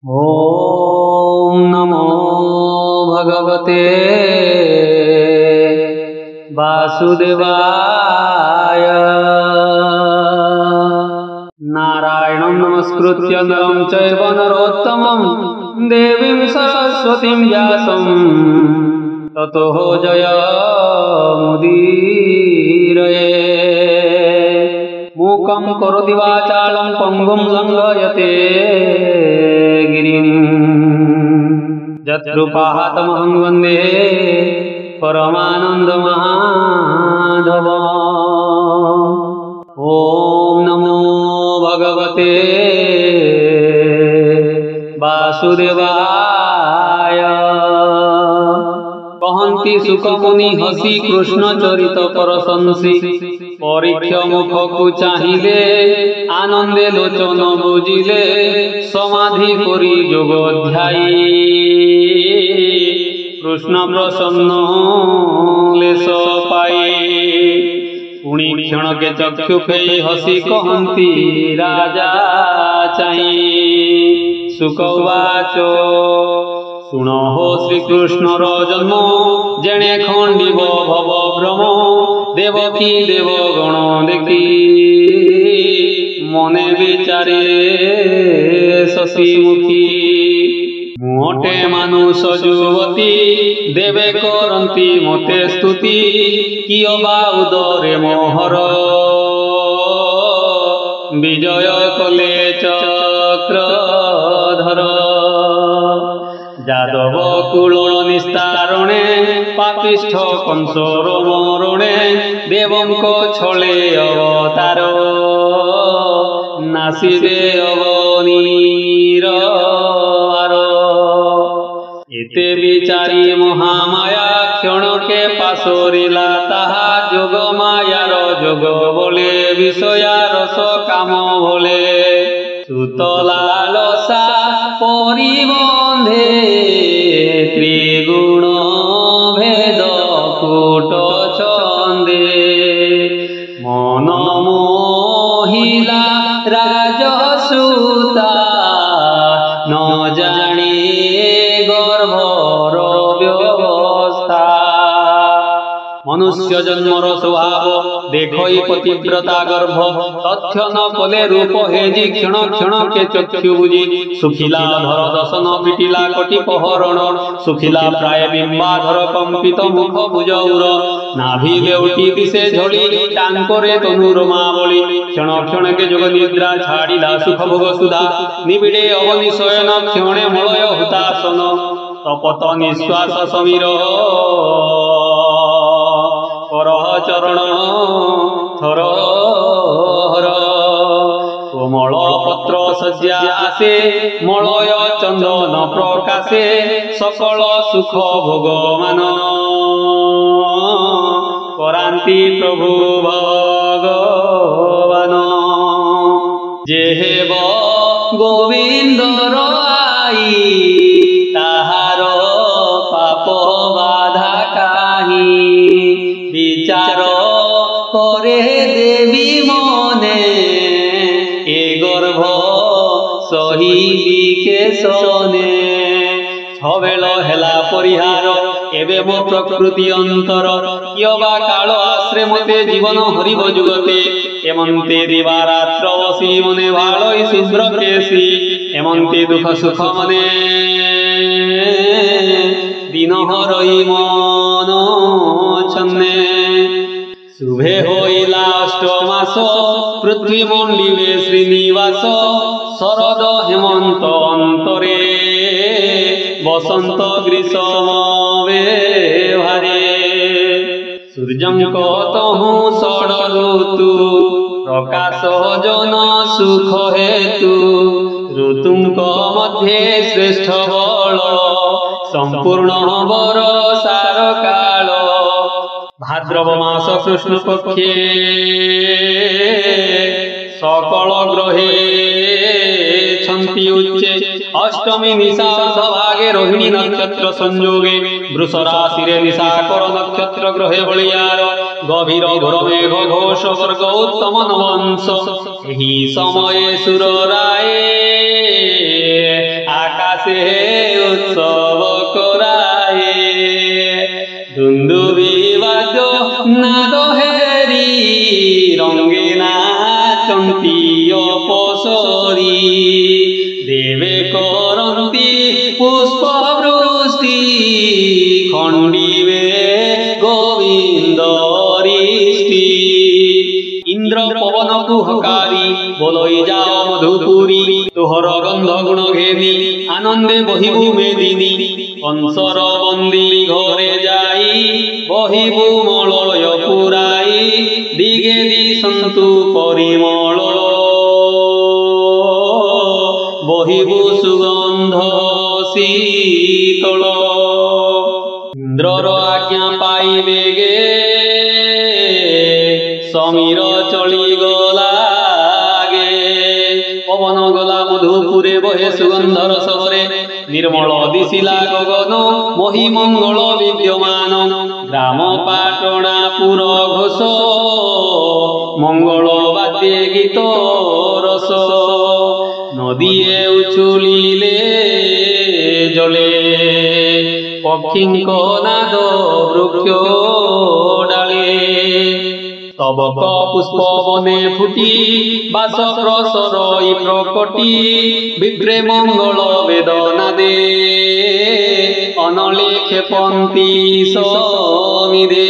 ओम नमो भगवते वासुदेवाय। नारायणं नमस्कृत्य नरं चैव नरोत्तमं देवीं सरस्वतीं व्यासं ततो जयमुदीरये। मूकं करोति वाचालं पङ्गुं लङ्घयते गिरिं यत्कृपातमहं वन्दे परमानन्दमाधवम्। ॐ नमो भगवते वासुदेवाय। कहन्ति सुखमुनि हसी कृष्ण चरित परशंसी। परीक्ष मुखकु चाहिले आनंदे लोचन बुझिले समाधि करी योगध्यायी। कृष्ण प्रसन्न लेश पाई पुणी क्षण के चक्षु फेई हसी कहन्ति राजा चाई। सुकवाच सुन हो श्रीकृष्णर जन्म जेणे खंडिब भव भ्रम। देवकी देवगण देखी मने विचारे शशिमुखी। मोटे मानुष युवती देवे करन्ति मते स्तुति। किय बा उदरे मोहर विजय कले चक्रधर। जादव कुल निस्तारणे पापिष्ठ कंसर मरणे। देवंक छले अवतार नासिबे अवनीर आर। एते विचारी महामाया क्षणके पासरिला ताहा। जोग मायार जोग बोले विषया रस काम बोले। सुतला लसा परिबंधे त्रिगुण भेद कूट छंदे। मन मोहिला राजसूता न जाने गर्भर व्यवस्था। मनुष्य जन्मर स्वभाव देखई पतिव्रता गर्भ। तथ्य न कले रूप हेजी क्षण क्षण के चक्षु बुझी। सुखिला धर दशन पिटिला कटी पहरण। सुखिला प्राय बिंबाधर कंपित मुख भुजौर। नाभि बेउटी दिशे झड़ी टांकरे तनुर मावली। क्षण क्षण के जोग निद्रा छाड़िला सुख भोग सुधा। निबिड़े अवनि शयन क्षणे मलय हुतासन। तपत निश्वास समीर करह चरण थर हर। कोमल पत्र सज्जा आसे मलय चंदन प्रकाशे। सकल सुख भोगमान करान्ति प्रभु भगवान। जेहेब गोविंदर आई ताहार पाप बाधा काहि। विचार करे देवी मने ए गर्भ सही के सने। छबेल हेला परिहार एबे मो प्रकृति अंतर। कियबा काल आश्रे मते जीवन हरिब जुगते। एमंते दिवारात्र बसी मने भालई शुभ्र केसी। एमंते दुख सुख मने दिन हरई मन छन्ने। शुभे होइला अष्टमास पृथ्वी मंडिले श्रीनिवास। शरद हेमंत अंतरे बसंत ग्रीष्म व्यवहारे। सूर्यंक तहु षड ऋतु प्रकाश जन सुख हेतु। ऋतुंक मध्ये श्रेष्ठ बल संपूर्ण बरसार काल। भाद्रव मास कृष्ण पक्षे सकल ग्रहे छन्ति उच्चे। अष्टमी निशा भागे रोहिणी नक्षत्र संयोगे। वृष राशि निशाकर नक्षत्र ग्रहे बलियार। गभीर घोर मेघ घोष वर्ग उत्तम वंश। एही समय सुर राये আকাশে উৎসব করায়ে দুন্দুবি বাদ্য নাদ হেরি রঙ্গে নাচন্তি অপসরি দেবে করন্তি পুষ্পবৃষ্টি খণ্ডিবে গোবিন্দ ঋষ্টি ইন্দ্র পবন কুহকারী বলই যাও মধুপুরী তোহর গন্ধ গুণ ঘেনি আনন্দে বহিবু মেদিনী কংসর বন্দী ঘরে যাই বহিবু মলয় পুরাই দিগে দিশন্তু পরিমল বহিবু সুগন্ধ শীতল ইন্দ্রর আজ্ঞা পাইবে গে সমীর চলি গলাগে পবন গলা মধুপুরে বহে সুগন্ধর শহরে निर्मल दिशिला गगन महिमंगल विद्यमान ग्राम पाटणापुर घोष मंगल बाद्ये गीत रस नदीए उछुलिले जले पक्षींक नाद वृक्ष डाले तबक पुष्प बने फुटी बास प्रसरई प्रकटी विग्रे मंगल वेदना दे अनले क्षेपन्ति समिदे।